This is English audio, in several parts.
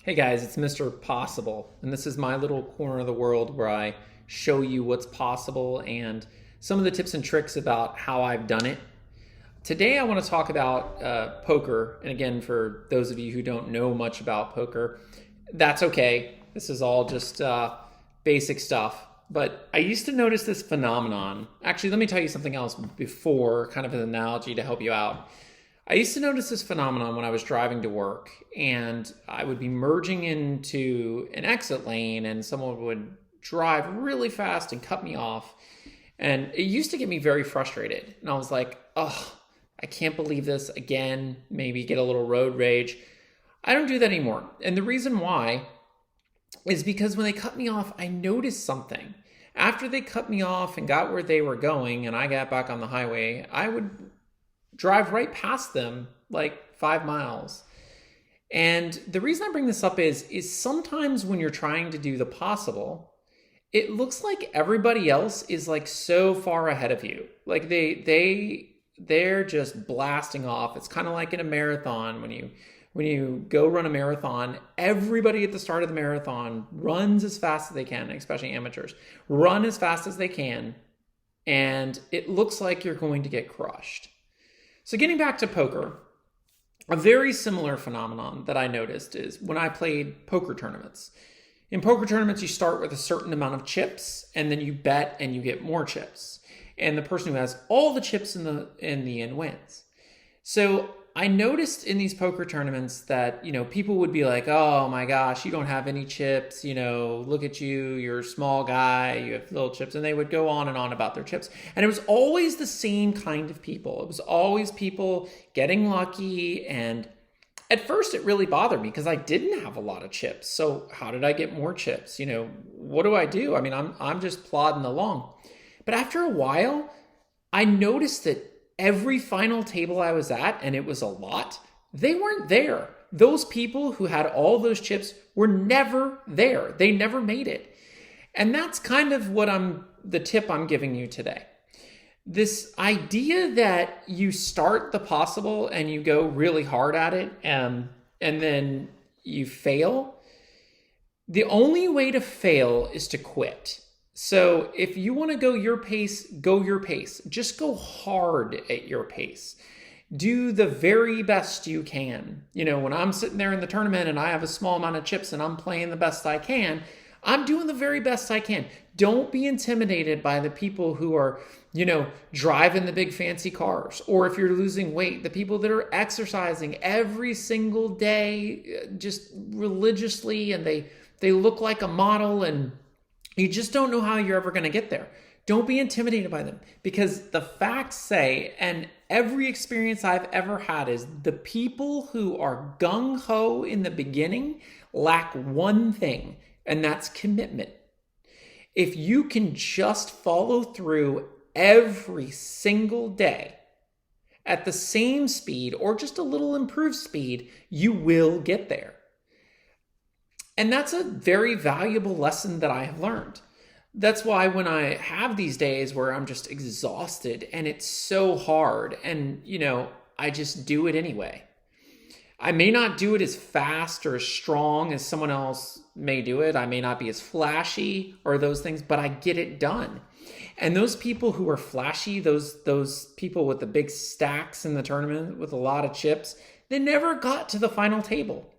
Hey guys, it's Mr. Possible, and this is my little corner of the world where I show you what's possible and some of the tips and tricks about how I've done it. Today I want to talk about poker, and again, for those of you who don't know much about poker, that's okay. This is all just basic stuff. But I used to notice this phenomenon. Actually, let me tell you something else before, kind of an analogy to help you out. I used to notice this phenomenon when I was driving to work, and I would be merging into an exit lane and someone would drive really fast and cut me off. And it used to get me very frustrated. And I was like, oh, I can't believe this again. Maybe get a little road rage. I don't do that anymore. And the reason why is because when they cut me off, I noticed something. After they cut me off and got where they were going and I got back on the highway, I would drive right past them like 5 miles. And the reason I bring this up is sometimes when you're trying to do the possible, it looks like everybody else is like so far ahead of you. Like they're just blasting off. It's kind of like in a marathon when you go run a marathon, everybody at the start of the marathon runs as fast as they can, especially amateurs. Run as fast as they can, and it looks like you're going to get crushed. So getting back to poker, a very similar phenomenon that I noticed is when I played poker tournaments. In poker tournaments, you start with a certain amount of chips, and then you bet and you get more chips. And the person who has all the chips in the end wins. So I noticed in these poker tournaments that, people would be like, oh my gosh, you don't have any chips, look at you, you're a small guy, you have little chips. And they would go on and on about their chips. And it was always the same kind of people. It was always people getting lucky. And at first it really bothered me because I didn't have a lot of chips. So how did I get more chips? What do I do? I mean, I'm just plodding along. But after a while, I noticed that every final table I was at, and it was a lot, they weren't there. Those people who had all those chips were never there. They never made it. And that's kind of the tip I'm giving you today. This idea that you start the possible and you go really hard at it and then you fail. The only way to fail is to quit. So if you want to go your pace, go your pace. Just go hard at your pace. Do the very best you can. When I'm sitting there in the tournament and I have a small amount of chips and I'm playing the best I can, I'm doing the very best I can. Don't be intimidated by the people who are, driving the big fancy cars. Or if you're losing weight, the people that are exercising every single day, just religiously, and they look like a model, and you just don't know how you're ever going to get there. Don't be intimidated by them, because the facts say, and every experience I've ever had is the people who are gung-ho in the beginning lack one thing, and that's commitment. If you can just follow through every single day at the same speed or just a little improved speed, you will get there. And that's a very valuable lesson that I have learned. That's why when I have these days where I'm just exhausted and it's so hard and, I just do it anyway. I may not do it as fast or as strong as someone else may do it. I may not be as flashy or those things, but I get it done. And those people who are flashy, those people with the big stacks in the tournament with a lot of chips, they never got to the final table.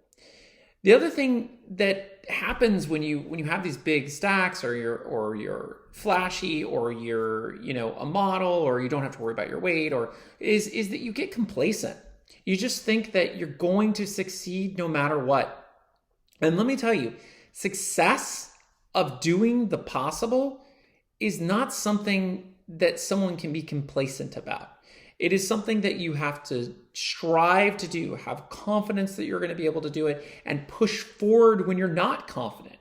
The other thing that happens when you have these big stacks, or you're flashy, or you're a model, or you don't have to worry about your weight, or is that you get complacent. You just think that you're going to succeed no matter what. And let me tell you, success of doing the possible is not something that someone can be complacent about. It is something that you have to strive to do, have confidence that you're going to be able to do it, and push forward when you're not confident.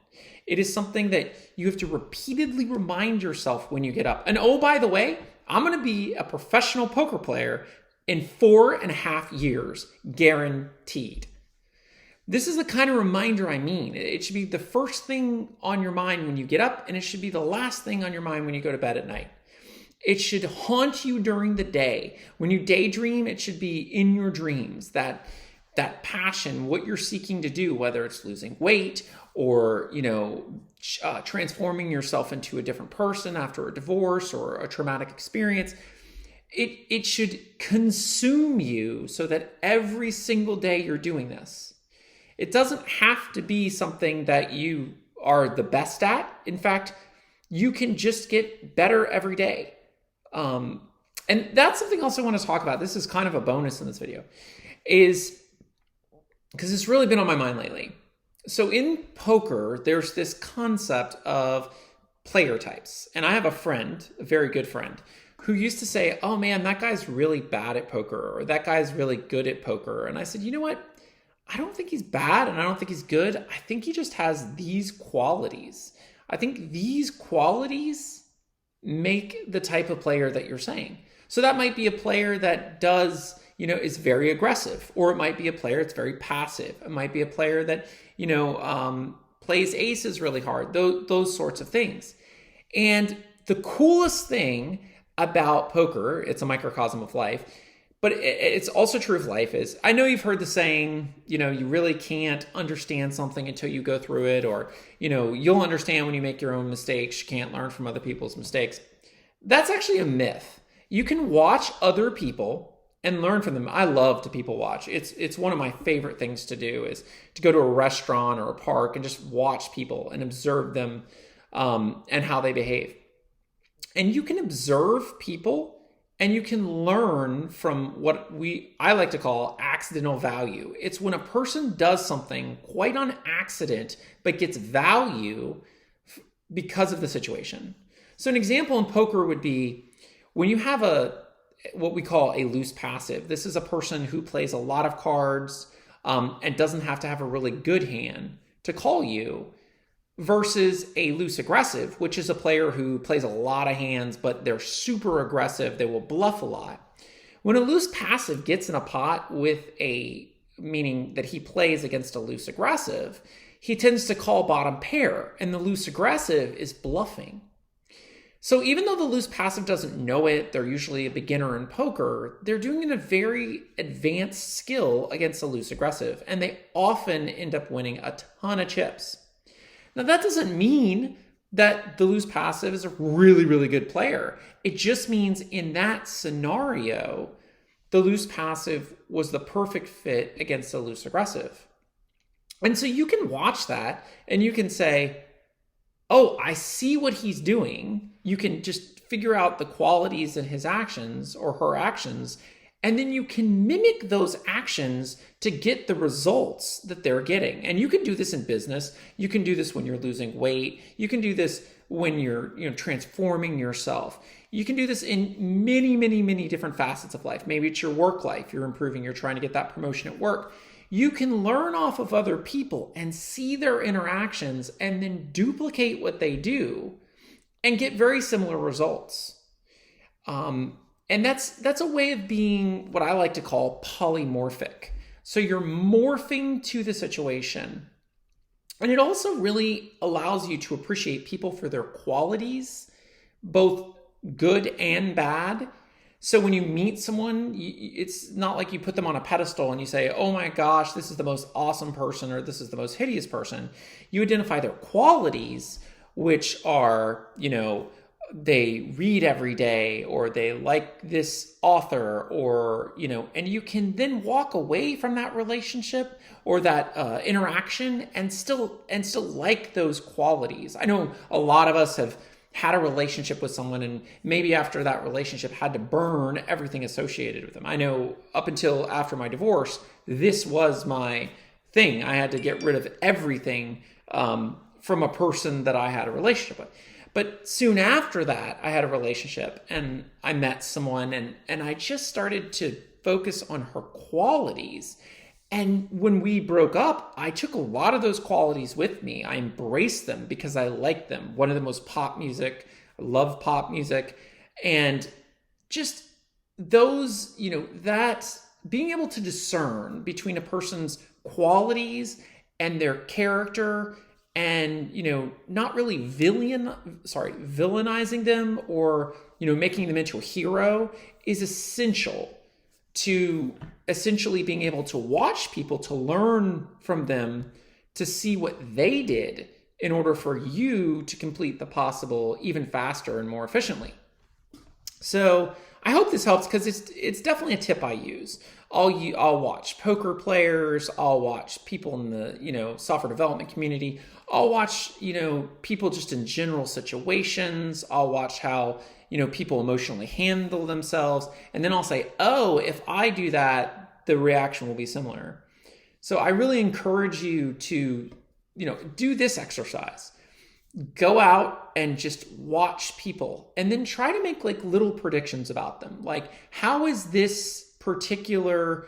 It is something that you have to repeatedly remind yourself when you get up. And oh, by the way, I'm going to be a professional poker player in 4.5 years, guaranteed. This is the kind of reminder I mean. It should be the first thing on your mind when you get up, and it should be the last thing on your mind when you go to bed at night. It should haunt you during the day. When you daydream, it should be in your dreams that that passion, what you're seeking to do, whether it's losing weight or, transforming yourself into a different person after a divorce or a traumatic experience, it should consume you so that every single day you're doing this. It doesn't have to be something that you are the best at. In fact, you can just get better every day. And that's something else I want to talk about. This is kind of a bonus in this video, is because it's really been on my mind lately. So in poker, there's this concept of player types. And I have a friend, a very good friend, who used to say, oh man, that guy's really bad at poker, or that guy's really good at poker. And I said, you know what? I don't think he's bad and I don't think he's good. I think he just has these qualities. I think these qualities make the type of player that you're saying. So that might be a player that does, is very aggressive, or it might be a player that's very passive. It might be a player that, plays aces really hard, those sorts of things. And the coolest thing about poker, it's a microcosm of life, but it's also true of life, is I know you've heard the saying, you really can't understand something until you go through it, or, you'll understand when you make your own mistakes. You can't learn from other people's mistakes. That's actually a myth. You can watch other people and learn from them. I love to people watch. It's one of my favorite things to do, is to go to a restaurant or a park and just watch people and observe them and how they behave. And you can observe people and you can learn from what I like to call accidental value. It's when a person does something quite on accident, but gets value because of the situation. So an example in poker would be when you have what we call a loose passive. This is a person who plays a lot of cards and doesn't have to have a really good hand to call you, versus a loose aggressive, which is a player who plays a lot of hands, but they're super aggressive. They will bluff a lot. When a loose passive gets in a pot meaning that he plays against a loose aggressive, he tends to call bottom pair, and the loose aggressive is bluffing. So even though the loose passive doesn't know it, they're usually a beginner in poker, they're doing it in a very advanced skill against a loose aggressive, and they often end up winning a ton of chips. Now, that doesn't mean that the loose passive is a really, really good player. It just means in that scenario, the loose passive was the perfect fit against the loose aggressive. And so you can watch that and you can say, oh, I see what he's doing. You can just figure out the qualities in his actions or her actions, and then you can mimic those actions to get the results that they're getting. And you can do this in business. You can do this when you're losing weight. You can do this when you're transforming yourself. You can do this in many, many, many different facets of life. Maybe it's your work life. You're improving. You're trying to get that promotion at work. You can learn off of other people and see their interactions and then duplicate what they do and get very similar results. And that's a way of being what I like to call polymorphic. So you're morphing to the situation. And it also really allows you to appreciate people for their qualities, both good and bad. So when you meet someone, it's not like you put them on a pedestal and you say, oh my gosh, this is the most awesome person, or this is the most hideous person. You identify their qualities, which are, they read every day, or they like this author, or, and you can then walk away from that relationship or that interaction and still like those qualities. I know a lot of us have had a relationship with someone and maybe after that relationship had to burn everything associated with them. I know up until after my divorce, this was my thing. I had to get rid of everything from a person that I had a relationship with. But soon after that, I had a relationship and I met someone and I just started to focus on her qualities. And when we broke up, I took a lot of those qualities with me. I embraced them because I liked them. One of them was pop music. I love pop music. And just those, that being able to discern between a person's qualities and their character, and not really villainizing them or making them into a hero, is essential to essentially being able to watch people, to learn from them, to see what they did in order for you to complete the possible even faster and more efficiently. So I hope this helps, because it's definitely a tip I use. I'll watch poker players. I'll watch people in the software development community. I'll watch people just in general situations. I'll watch how people emotionally handle themselves, and then I'll say, oh, if I do that, the reaction will be similar. So I really encourage you to do this exercise. Go out and just watch people, and then try to make like little predictions about them. Like, how is this particular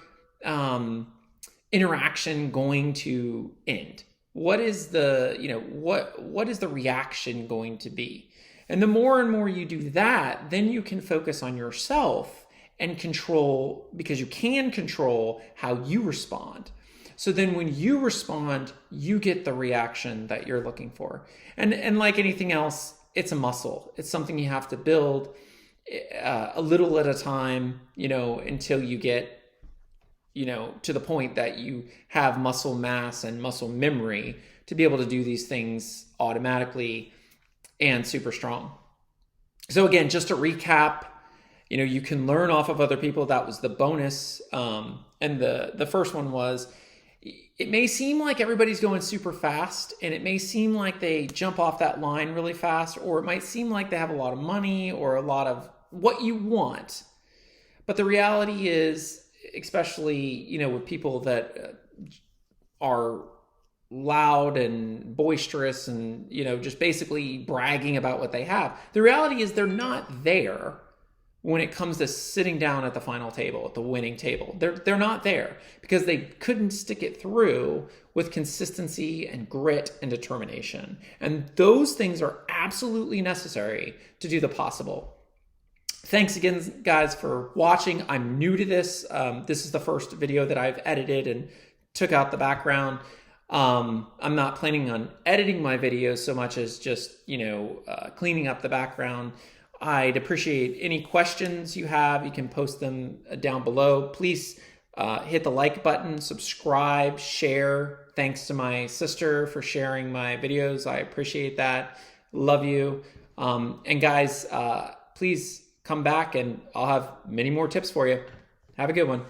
interaction going to end? What is the what is the reaction going to be? And the more and more you do that, then you can focus on yourself and control, because you can control how you respond. So then when you respond, you get the reaction that you're looking for. And like anything else, it's a muscle. It's something you have to build a little at a time, until you get, to the point that you have muscle mass and muscle memory to be able to do these things automatically and super strong. So again, just to recap, you can learn off of other people. That was the bonus. And the first one was, it may seem like everybody's going super fast, and it may seem like they jump off that line really fast, or it might seem like they have a lot of money or a lot of what you want. But the reality is, especially, with people that are loud and boisterous and, just basically bragging about what they have, the reality is they're not there when it comes to sitting down at the final table, at the winning table. They're not there because they couldn't stick it through with consistency and grit and determination. And those things are absolutely necessary to do the possible. Thanks again, guys, for watching. I'm new to this. This is the first video that I've edited and took out the background. I'm not planning on editing my videos so much as just, cleaning up the background. I'd appreciate any questions you have. You can post them down below. Please hit the like button, subscribe, share. Thanks to my sister for sharing my videos. I appreciate that. Love you. And guys, please come back, and I'll have many more tips for you. Have a good one.